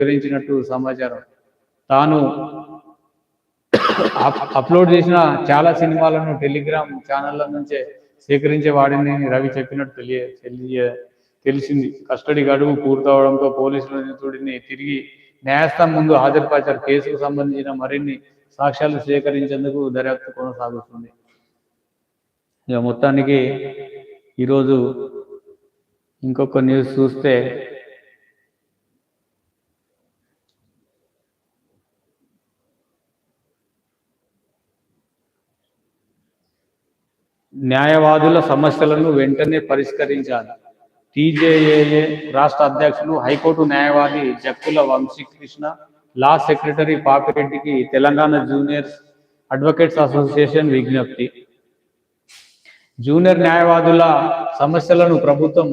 వివరించినట్టు సమాచారం. తాను అప్లోడ్ చేసిన చాలా సినిమాలను టెలిగ్రామ్ ఛానళ్ల నుంచే సేకరించే వాడిని రవి చెప్పినట్టు తెలిసింది. కస్టడీ గడువు పూర్తవడంతో పోలీసులు నిందితుడిని తిరిగి న్యాయస్థానం ముందు హాజరుపరిచారు. కేసుకు సంబంధించిన మరిన్ని సాక్ష్యాలు సేకరించేందుకు దర్యాప్తు కొనసాగుతుంది. ఇక మొత్తానికి ఈరోజు ఇంకొక న్యూస్ చూస్తే, న్యాయవాదుల సమస్యలను వెంటనే పరిష్కరించాలి. టీజేఏఏ రాష్ట్ర అధ్యక్షులు, హైకోర్టు న్యాయవాది జక్కుల వంశీకృష్ణ, లా సెక్రటరీ పాపిరెడ్డికి తెలంగాణ జూనియర్ అడ్వకేట్స్ అసోసియేషన్ విజ్ఞప్తి. జూనియర్ న్యాయవాదుల సమస్యలను ప్రభుత్వం,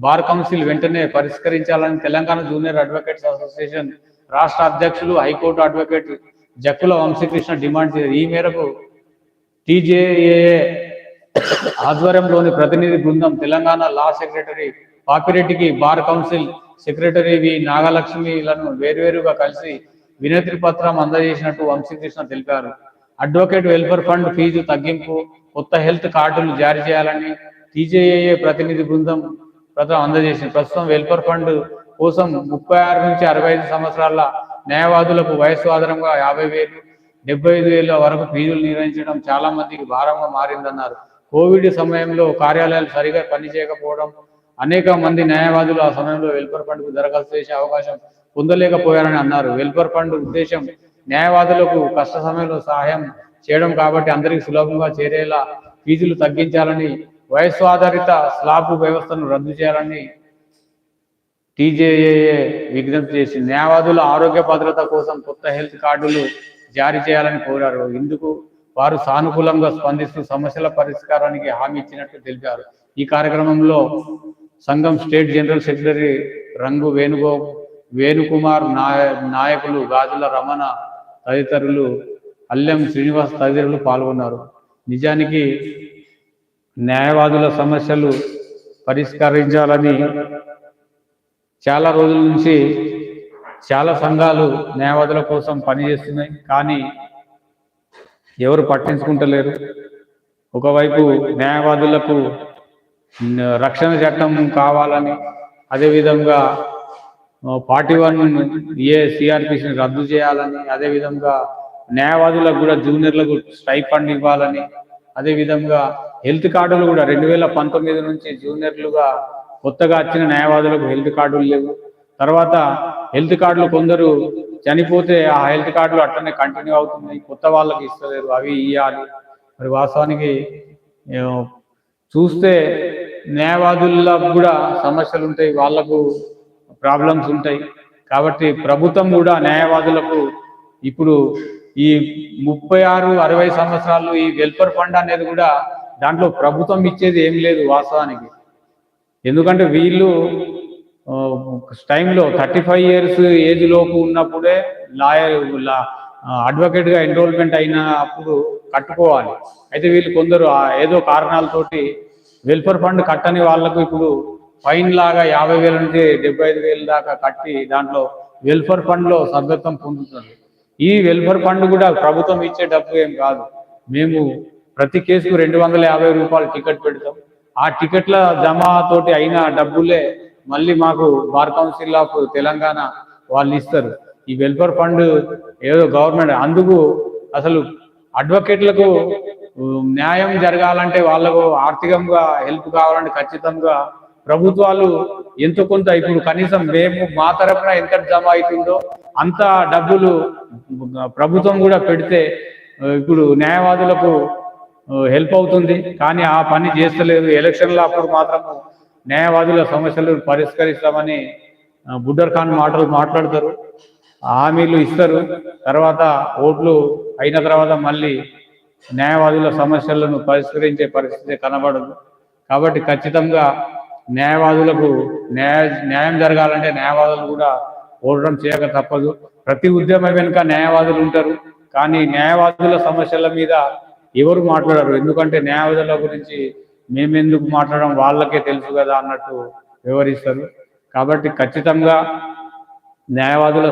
బార్ కౌన్సిల్ వెంటనే పరిష్కరించాలని తెలంగాణ జూనియర్ అడ్వకేట్స్ అసోసియేషన్ రాష్ట్ర అధ్యక్షులు, high court advocate Jakkula Vamsikrishna demand చేశారు. ఈ మేరకు టీజేఏఏ ఆధ్వర్యంలోని ప్రతినిధి బృందం తెలంగాణ లా సెక్రటరీ పాపిరెడ్డికి, బార్ కౌన్సిల్ సెక్రటరీ వి నాగలక్ష్మిలను వేర్వేరుగా కలిసి వినతి పత్రం అందజేసినట్టు వంశీకృష్ణ తెలిపారు. అడ్వకేట్ వెల్ఫేర్ ఫండ్ ఫీజు తగ్గింపు, కొత్త హెల్త్ కార్డులు జారీ చేయాలని టీజేఏఏ ప్రతినిధి బృందం పత్రం అందజేసింది. ప్రస్తుతం వెల్ఫేర్ ఫండ్ కోసం 36 నుంచి 65 సంవత్సరాల న్యాయవాదులకు వయస్సు ఆధారంగా 50,000, 75,000 వరకు ఫీజులు నిర్వహించడం చాలా మందికి భారంగా మారిందన్నారు. కోవిడ్ సమయంలో కార్యాలయాలు సరిగా పనిచేయకపోవడం, అనేక మంది న్యాయవాదులు ఆ సమయంలో వెల్ఫేర్ ఫండ్కు దరఖాస్తు చేసే అవకాశం పొందలేకపోయారని అన్నారు. వెల్ఫేర్ ఫండ్ ఉద్దేశం న్యాయవాదులకు కష్ట సమయంలో సహాయం చేయడం కాబట్టి అందరికీ సులభంగా చేరేలా ఫీజులు తగ్గించాలని, వయస్సు ఆధారిత స్లాబ్ వ్యవస్థను రద్దు చేయాలని టీజేఏఏ విజ్ఞప్తి చేసింది. న్యాయవాదుల ఆరోగ్య భద్రత కోసం కొత్త హెల్త్ కార్డులు జారీ చేయాలని కోరారు. ఇందుకు వారు సానుకూలంగా స్పందిస్తూ సమస్యల పరిష్కారానికి హామీ ఇచ్చినట్టు తెలిపారు. ఈ కార్యక్రమంలో సంఘం స్టేట్ జనరల్ సెక్రటరీ రంగు వేణుకుమార్, నాయకులు గాజుల రమణ తదితరులు, అల్లెం శ్రీనివాస్ తదితరులు పాల్గొన్నారు. నిజానికి న్యాయవాదుల సమస్యలు పరిష్కరించాలని చాలా రోజుల నుంచి చాలా సంఘాలు న్యాయవాదుల కోసం పనిచేస్తున్నాయి, కానీ ఎవరు పట్టించుకుంటలేరు. ఒకవైపు న్యాయవాదులకు రక్షణ చట్టం కావాలని, అదేవిధంగా 41A సిఆర్పిసిని రద్దు చేయాలని, అదేవిధంగా న్యాయవాదులకు కూడా జూనియర్లకు స్టైఫండ్ ఇవ్వాలని, అదేవిధంగా హెల్త్ కార్డులు కూడా 2019 నుంచి జూనియర్లుగా కొత్తగా వచ్చిన న్యాయవాదులకు హెల్త్ కార్డులు లేవు. తర్వాత హెల్త్ కార్డులు కొందరు చనిపోతే ఆ హెల్త్ కార్డులు అట్లనే కంటిన్యూ అవుతున్నాయి, కొత్త వాళ్ళకి ఇస్తలేరు, అవి ఇవ్వాలి. మరి వాస్తవానికి చూస్తే న్యాయవాదులకు కూడా సమస్యలు ఉంటాయి, వాళ్లకు ప్రాబ్లమ్స్ ఉంటాయి. కాబట్టి ప్రభుత్వం కూడా న్యాయవాదులకు ఇప్పుడు ఈ 36-60 సంవత్సరాలు ఈ వెల్ఫేర్ ఫండ్ అనేది కూడా దాంట్లో ప్రభుత్వం ఇచ్చేది ఏం లేదు వాస్తవానికి. ఎందుకంటే వీళ్ళు టైంలో 35 years ఏజ్ లోపు ఉన్నప్పుడే అడ్వకేట్గా ఎన్రోల్మెంట్ అయినప్పుడు కట్టుకోవాలి. అయితే వీళ్ళు కొందరు ఏదో కారణాలతోటి వెల్ఫేర్ ఫండ్ కట్టని వాళ్లకు ఇప్పుడు ఫైన్ లాగా 50,000 నుంచి 75,000 దాకా కట్టి దాంట్లో వెల్ఫేర్ ఫండ్లో సభ్యత్వం పొందుతుంది. ఈ వెల్ఫేర్ ఫండ్ కూడా ప్రభుత్వం ఇచ్చే డబ్బు ఏం కాదు. మేము ప్రతి కేసుకు 250 రూపాయలు టికెట్ పెడతాం. ఆ టికెట్ల జమా తోటి అయిన డబ్బులే మళ్ళీ మాకు బార్ కౌన్సిల్ ఆఫ్ తెలంగాణ వాళ్ళు ఇస్తారు. ఈ వెల్ఫేర్ ఫండ్ ఏదో గవర్నమెంట్, అందుకు అసలు అడ్వకేట్లకు న్యాయం జరగాలంటే వాళ్ళకు ఆర్థికంగా హెల్ప్ కావాలంటే ఖచ్చితంగా ప్రభుత్వాలు ఎంతో కొంత, ఇప్పుడు కనీసం మేము మా తరపున ఎంత జమ అవుతుందో అంత డబ్బులు ప్రభుత్వం కూడా పెడితే ఇప్పుడు న్యాయవాదులకు హెల్ప్ అవుతుంది. కానీ ఆ పని చేస్తలేదు. ఎలక్షన్ల అప్పుడు మాత్రం న్యాయవాదుల సమస్యలు పరిష్కరిస్తామని బుడ్డర్ ఖాన్ మాట్లాడతారు, హామీలు ఇస్తారు. తర్వాత ఓట్లు అయిన తర్వాత మళ్ళీ న్యాయవాదుల సమస్యలను పరిష్కరించే పరిస్థితి కనబడదు. కాబట్టి ఖచ్చితంగా న్యాయవాదులకు న్యాయం జరగాలంటే న్యాయవాదులు కూడా పోరాటం చేయక తప్పదు. ప్రతి ఉద్యమం వెనుక న్యాయవాదులు ఉంటారు, కానీ న్యాయవాదుల సమస్యల మీద ఎవరు మాట్లాడరు. ఎందుకంటే న్యాయవాదుల గురించి మేమెందుకు మాట్లాడడం, వాళ్ళకే తెలుసు కదా అన్నట్టు వివరిస్తారు. కాబట్టి ఖచ్చితంగా న్యాయవాదుల